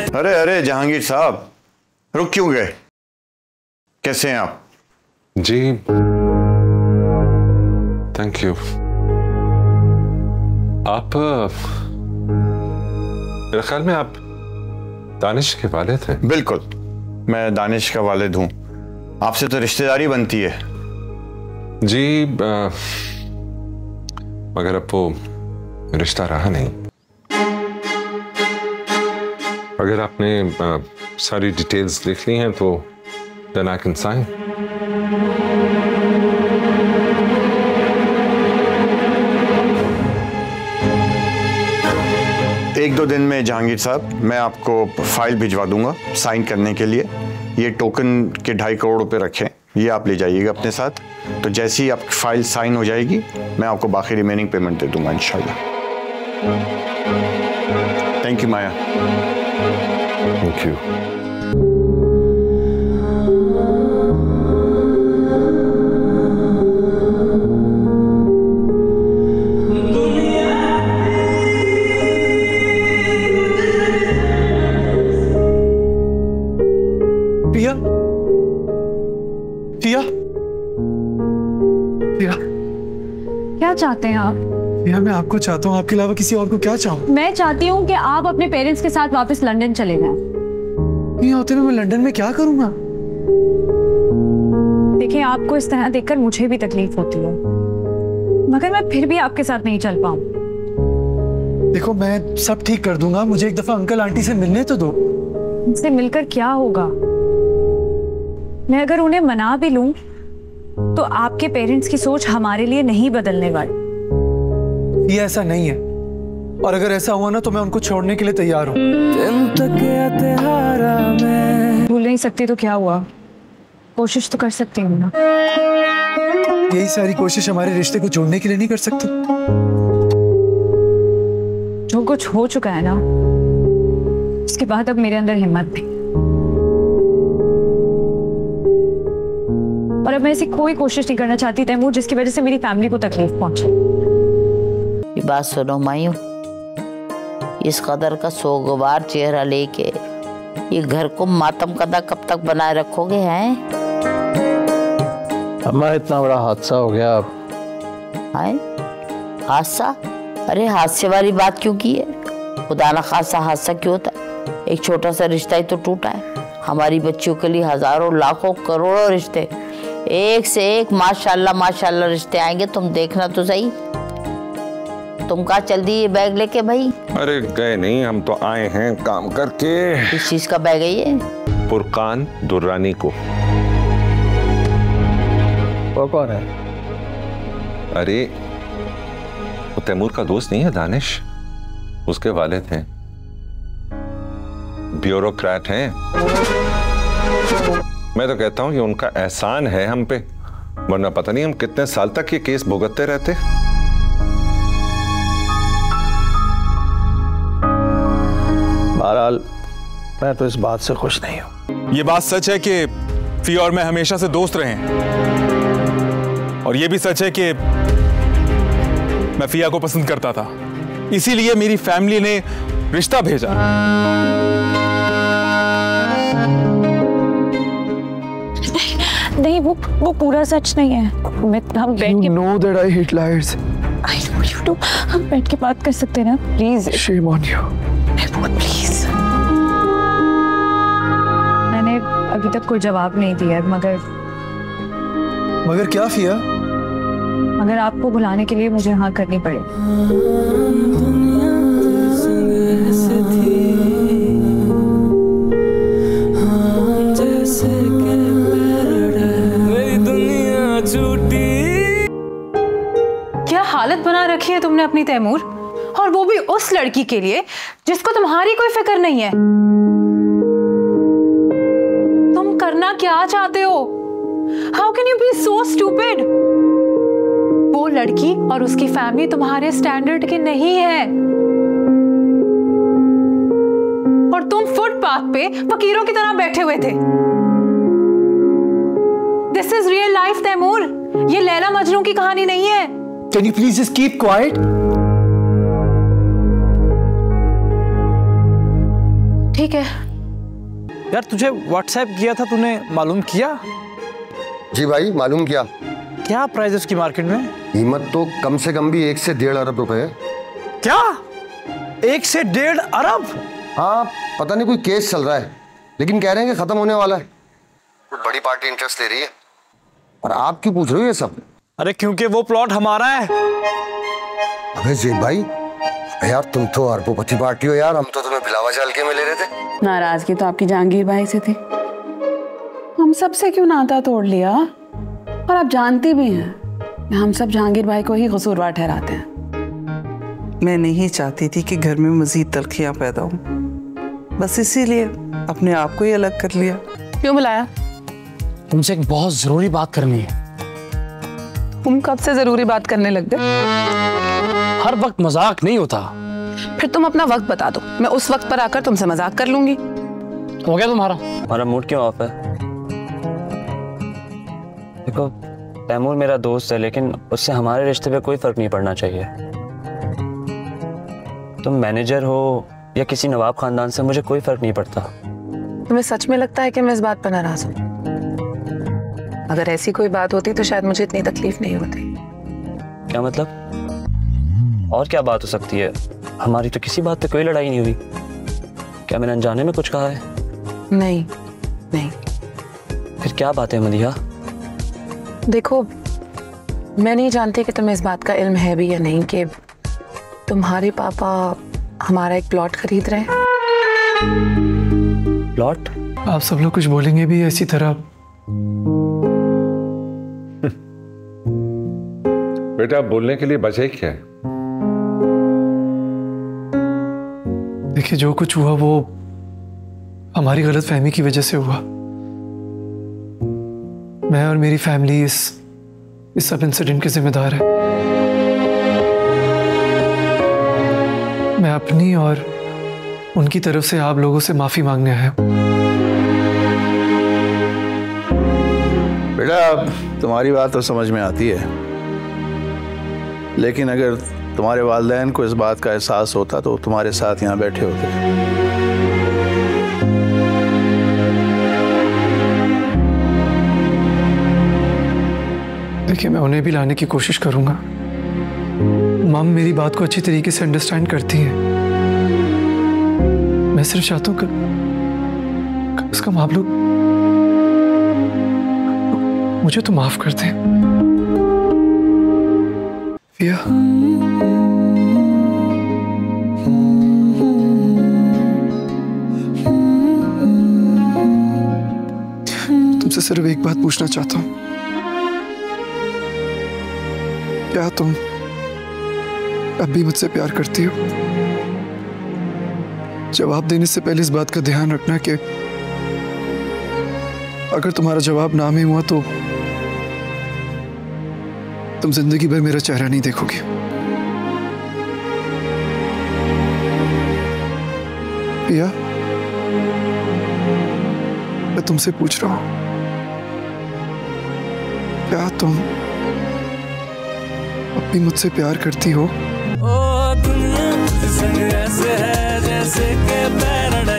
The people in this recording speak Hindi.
अरे अरे जहांगीर साहब, रुक क्यों गए? कैसे हैं आप? जी थैंक यू। आप मेरे ख्याल में आप दानिश के वालिद हैं। बिल्कुल, मैं दानिश का वालिद हूं। आपसे तो रिश्तेदारी बनती है। जी मगर अब वो रिश्ता रहा नहीं। अगर आपने सारी डिटेल्स लिख ली हैं तो देन आई कैन साइन। एक दो दिन में जहांगीर साहब मैं आपको फाइल भिजवा दूंगा साइन करने के लिए। ये टोकन के 2.5 करोड़ रुपए रखें, ये आप ले जाइएगा अपने साथ। तो जैसे ही आपकी फाइल साइन हो जाएगी मैं आपको बाकी रिमेनिंग पेमेंट दे दूंगा इंशाल्लाह। Thank you Maya. Thank you. पिया, पिया, पिया, क्या चाहते हैं आप? पिया मैं आपको चाहता हूँ, आपके अलावा किसी और को क्या चाहूँ? मैं चाहती हूँ कि आप अपने पेरेंट्स के साथ वापस लंदन चले जाएं। नहीं होते मैं लंदन में क्या करूँगा? देखिए, आपको इस तरह देखकर मुझे भी तकलीफ होती है, मगर मैं फिर भी आपके साथ नहीं चल पाऊँ। देखो मैं सब ठीक कर दूंगा, मुझे एक दफा अंकल आंटी से मिलने तो दो। उनसे मिलकर क्या होगा? मैं अगर उन्हें मना भी लूं तो आपके पेरेंट्स की सोच हमारे लिए नहीं बदलने वाली। ये ऐसा नहीं है, और अगर ऐसा हुआ ना तो मैं उनको छोड़ने के लिए तैयार हूँ। भूल नहीं सकती तो क्या हुआ, कोशिश तो कर सकती हूँ ना। यही सारी कोशिश हमारे रिश्ते को जोड़ने के लिए नहीं कर सकती? जो कुछ हो चुका है ना, उसके बाद अब मेरे अंदर हिम्मत नहीं, और अब मैं ऐसी कोई कोशिश नहीं करना चाहती तैमूर जिसकी वजह से मेरी फैमिली को तकलीफ पहुंचे। ये बात सुनो मायूं, इस कदर का सोगवार चेहरा लेके ये घर को मातम कदा कब तक बनाए रखोगे हैं? अम्मा इतना बड़ा हादसा हो गया अब। हादसा? अरे हादसे वाली बात क्यों की है? खुदा ना खासा हादसा क्यों होता? एक छोटा सा रिश्ता ही तो टूटा है। हमारी बच्चियों के लिए हजारों लाखों करोड़ों रिश्ते, एक से एक माशाल्लाह माशाल्लाह रिश्ते आएंगे। तुम देखना तो सही। तुम कहाँ चल दी ये बैग लेके भाई? अरे गए नहीं, हम तो आए हैं काम करके। किस चीज का बैग है ये? फुरकान दुर्रानी को। वो कौन है? अरे वो तैमूर का दोस्त नहीं है दानिश, उसके वालिद हैं, ब्यूरोक्रेट हैं। मैं तो कहता हूं कि उनका एहसान है हम पे, वरना पता नहीं हम कितने साल तक ये केस भुगतते रहते। बहरहाल मैं तो इस बात से खुश नहीं हूं। ये बात सच है कि फिया और मैं हमेशा से दोस्त रहे हैं, और ये भी सच है कि मैं फिया को पसंद करता था, इसीलिए मेरी फैमिली ने रिश्ता भेजा। नहीं, वो पूरा सच नहीं है। हम बैठ के You know that I hate liars. I know you do. हम बैठ के बात कर सकते हैं ना, please. Shame on you. Please. मैंने अभी तक कोई जवाब नहीं दिया, मगर क्या फिया? मगर आपको बुलाने के लिए मुझे हाँ करनी पड़े। क्या हालत बना रखी है तुमने अपनी तैमूर, और वो भी उस लड़की के लिए जिसको तुम्हारी कोई फिक्र नहीं है। तुम करना क्या चाहते हो? How can you be so stupid? वो लड़की और उसकी फैमिली तुम्हारे स्टैंडर्ड के नहीं है, और तुम फुटपाथ पे फकीरों की तरह बैठे हुए थे। This is real life Taimur, ये लैला मजनू की कहानी नहीं है। Can you please just keep quiet? ठीक ठीक है। यार तुझे व्हाट्सएप किया था, तूने मालूम किया? जी भाई मालूम किया। क्या प्राइस उसकी मार्केट में? कीमत तो कम से कम भी 1 से 1.5 अरब रुपए है। क्या 1 से 1.5 अरब? हाँ पता नहीं कोई केस चल रहा है, लेकिन कह रहे हैं कि खत्म होने वाला है। बड़ी पार्टी इंटरेस्ट ले रही है। और आप क्यों पूछ रहे हो ये सब? अरे क्योंकि वो प्लॉट हमारा है। अबे ज़ेन भाई, यार तुम तो अरबोपति पार्टी हो यार, हम तो तुम्हें बिलावा चाल के में ले रहे थे। नाराजगी तो आपकी जहांगीर भाई से थी, हम सब से क्यों नाता तोड़ लिया? और आप जानती भी हैं हम सब जहांगीर भाई को ही कसूरवार ठहराते हैं। मैं नहीं चाहती थी कि घर में मजीद तलखियां पैदा हो, बस इसीलिए अपने आप को ही अलग कर लिया। क्यों बुलाया? तुमसे एक बहुत जरूरी बात करनी है। तुम कब से जरूरी बात करने लग गए? हर वक्त मजाक नहीं होता। फिर तुम अपना वक्त बता दो, मैं उस वक्त पर आकर तुमसे मजाक कर लूंगी। हो गया तुम्हारा? हमारा मूड क्यों ऑफ है? देखो तैमूर मेरा दोस्त है, लेकिन उससे हमारे रिश्ते पे कोई फर्क नहीं पड़ना चाहिए। तुम मैनेजर हो या किसी नवाब खानदान से, मुझे कोई फर्क नहीं पड़ता। तुम्हें सच में लगता है कि मैं इस बात पर नाराज हूँ? अगर ऐसी कोई बात होती तो शायद मुझे इतनी तकलीफ नहीं होती। क्या मतलब? और क्या बात हो सकती है? हमारी तो किसी बात पे कोई लड़ाई नहीं हुई। क्या मैंने अनजाने में कुछ कहा है? नहीं नहीं। फिर क्या बात है मदीहा? देखो मैं नहीं जानती कि तुम्हें इस बात का इल्म है भी या नहीं कि तुम्हारे पापा हमारा एक प्लॉट खरीद रहे हैं। प्लॉट? आप सब लोग कुछ बोलेंगे भी ऐसी तरह? बेटा बोलने के लिए बचे क्या है? देखिए जो कुछ हुआ वो हमारी गलतफहमी की वजह से हुआ। मैं और मेरी फैमिली इस सब इंसिडेंट के जिम्मेदार है। मैं अपनी और उनकी तरफ से आप लोगों से माफी मांगने आया हूं। बेटा तुम्हारी बात तो समझ में आती है, लेकिन अगर तुम्हारे वालिदैन को इस बात का एहसास होता तो तुम्हारे साथ यहाँ बैठे होते। देखिए मैं उन्हें भी लाने की कोशिश करूंगा। मम मेरी बात को अच्छी तरीके से अंडरस्टैंड करती हैं। मैं सिर्फ चाहता हूँ कि उसका आप लोग मुझे तो माफ कर दें। फिया तुमसे सिर्फ एक बात पूछना चाहता हूँ, क्या तुम अब भी मुझसे प्यार करती हो? जवाब देने से पहले इस बात का ध्यान रखना कि अगर तुम्हारा जवाब ना में हुआ तो तुम जिंदगी भर मेरा चेहरा नहीं देखोगे। पिया मैं तुमसे पूछ रहा हूं, क्या तुम अब भी मुझसे प्यार करती हो? ओ दुनिया संग ऐसे है जैसे के पैराडाइज।